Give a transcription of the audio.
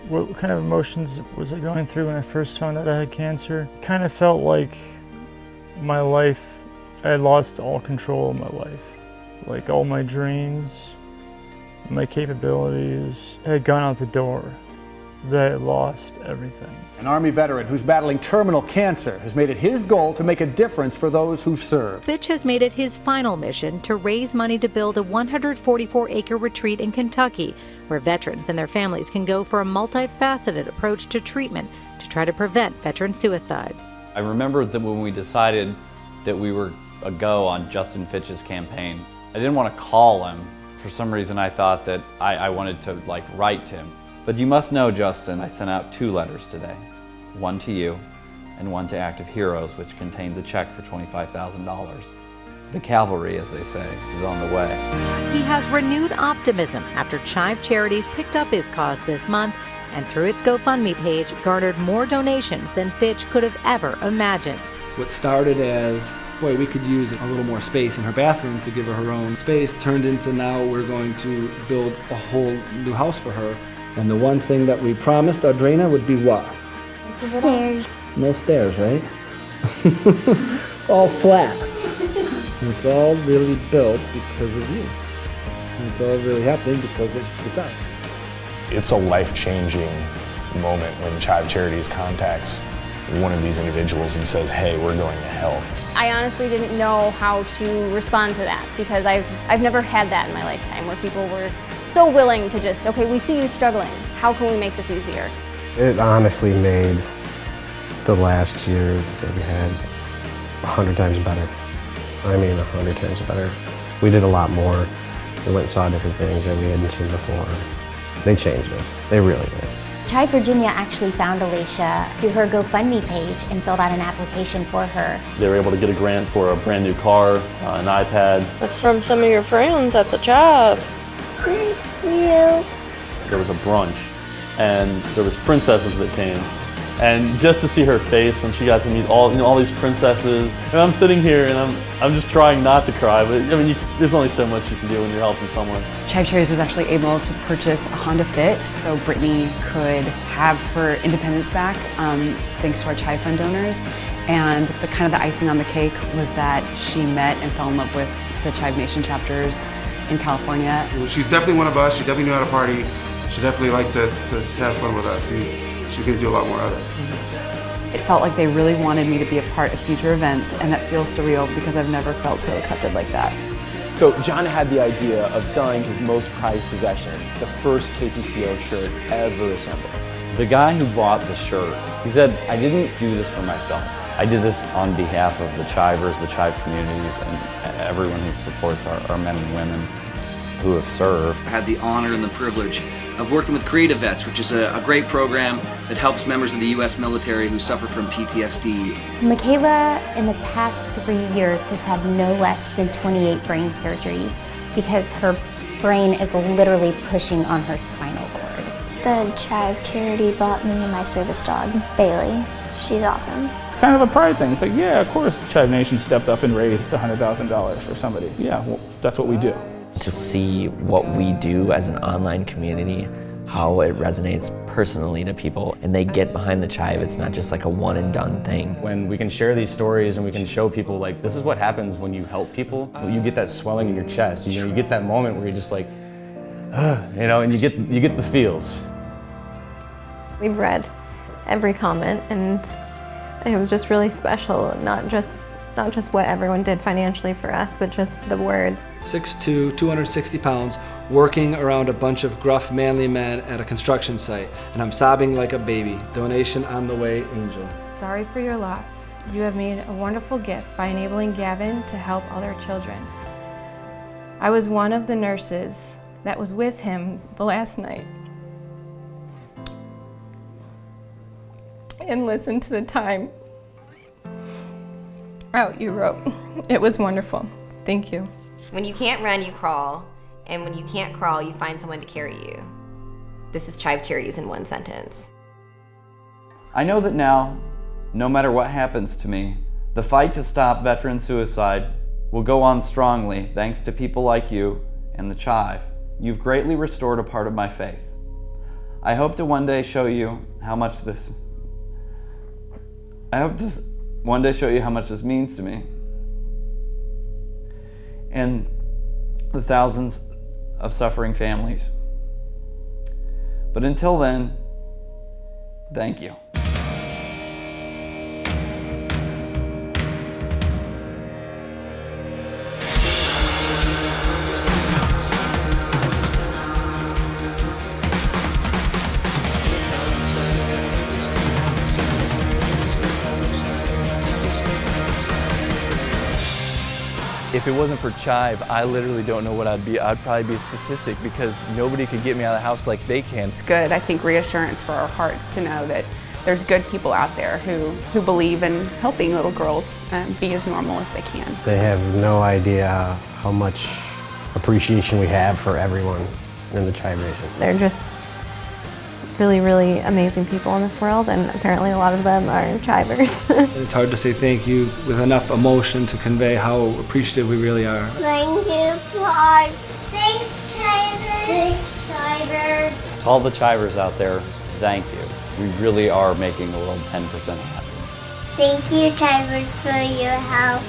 What kind of emotions was I going through when I first found out I had cancer? It kind of felt like my life, I had lost all control of my life. Like all my dreams, my capabilities had gone out the door. That I had lost everything. An Army veteran who's battling terminal cancer has made it his goal to make a difference for those who've served. Fitch has made it his final mission to raise money to build a 144-acre retreat in Kentucky, where veterans and their families can go for a multifaceted approach to treatment to try to prevent veteran suicides. I remember that when we decided that we were a go on Justin Fitch's campaign, I didn't want to call him. For some reason I thought that I wanted to write to him. But you must know, Justin, I sent out 2 letters today. One to you and one to Active Heroes, which contains a check for $25,000. The cavalry, as they say, is on the way. He has renewed optimism after Chive Charities picked up his cause this month and through its GoFundMe page garnered more donations than Fitch could have ever imagined. What started as, boy, we could use a little more space in her bathroom to give her own space, turned into now we're going to build a whole new house for her. And the one thing that we promised Audrina would be what? Stairs. No stairs, right? All flat. And it's all really built because of you. And it's all really happening because of the job. It's a life-changing moment when Chive Charities contacts one of these individuals and says, hey, we're going to help. I honestly didn't know how to respond to that because I've never had that in my lifetime where people were so willing to just, okay, we see you struggling. How can we make this easier? It honestly made the last year that we had 100 times better. I mean 100 times better. We did a lot more. We went and saw different things that we hadn't seen before. They changed us. They really did. Chive Virginia actually found Alicia through her GoFundMe page and filled out an application for her. They were able to get a grant for a brand new car, an iPad. That's from some of your friends at the job. Thank you. There was a brunch, and there was princesses that came. And just to see her face when she got to meet all these princesses, and I'm sitting here and I'm just trying not to cry, but I mean, there's only so much you can do when you're helping someone. Chive Charities was actually able to purchase a Honda Fit so Brittany could have her independence back, thanks to our Chive Fund donors. And the icing on the cake was that she met and fell in love with the Chive Nation chapters in California. She's definitely one of us. She definitely knew how to party. She definitely liked to have fun with us. She's going to do a lot more of it. It felt like they really wanted me to be a part of future events, and that feels surreal because I've never felt so accepted like that. So John had the idea of selling his most prized possession, the first KCCO shirt ever assembled. The guy who bought the shirt, he said, I didn't do this for myself. I did this on behalf of the Chivers, the Chive communities, and everyone who supports our men and women who have served. I had the honor and the privilege of working with Creative Vets, which is a great program that helps members of the U.S. military who suffer from PTSD. Michaela, in the past 3 years, has had no less than 28 brain surgeries because her brain is literally pushing on her spinal cord. The Chive charity bought me my service dog, Bailey. She's awesome. It's kind of a pride thing. It's like, yeah, of course Chive Nation stepped up and raised $100,000 for somebody. Yeah, well, that's what we do. To see what we do as an online community, how it resonates personally to people, and they get behind the Chive. It's not just like a one and done thing. When we can share these stories and we can show people like, this is what happens when you help people, you get that swelling in your chest. You get that moment where you're just like, and you get the feels. We've read every comment, and it was just really special, not just what everyone did financially for us, but just the words. 6'2", 260 pounds, working around a bunch of gruff, manly men at a construction site, and I'm sobbing like a baby. Donation on the way, Angel. Sorry for your loss. You have made a wonderful gift by enabling Gavin to help other children. I was one of the nurses that was with him the last night and listened to the time out you wrote. It was wonderful. Thank you. When you can't run, you crawl, and when you can't crawl, you find someone to carry you. This is Chive Charities in one sentence. I know that now, no matter what happens to me, the fight to stop veteran suicide will go on strongly thanks to people like you and the Chive. You've greatly restored a part of my faith. I hope to one day show you how much this means to me. And the thousands of suffering families. But until then, thank you. If it wasn't for Chive, I literally don't know what I'd be. I'd probably be a statistic because nobody could get me out of the house like they can. It's good, I think, reassurance for our hearts to know that there's good people out there who believe in helping little girls be as normal as they can. They have no idea how much appreciation we have for everyone in the Chive Nation. They're just really, really amazing people in this world, and apparently a lot of them are Chivers. It's hard to say thank you with enough emotion to convey how appreciative we really are. Thank you, Chive. Thanks, Chivers. Thanks, Chivers. To all the Chivers out there, thank you. We really are making the world 10% happy. Thank you, Chivers, for your help.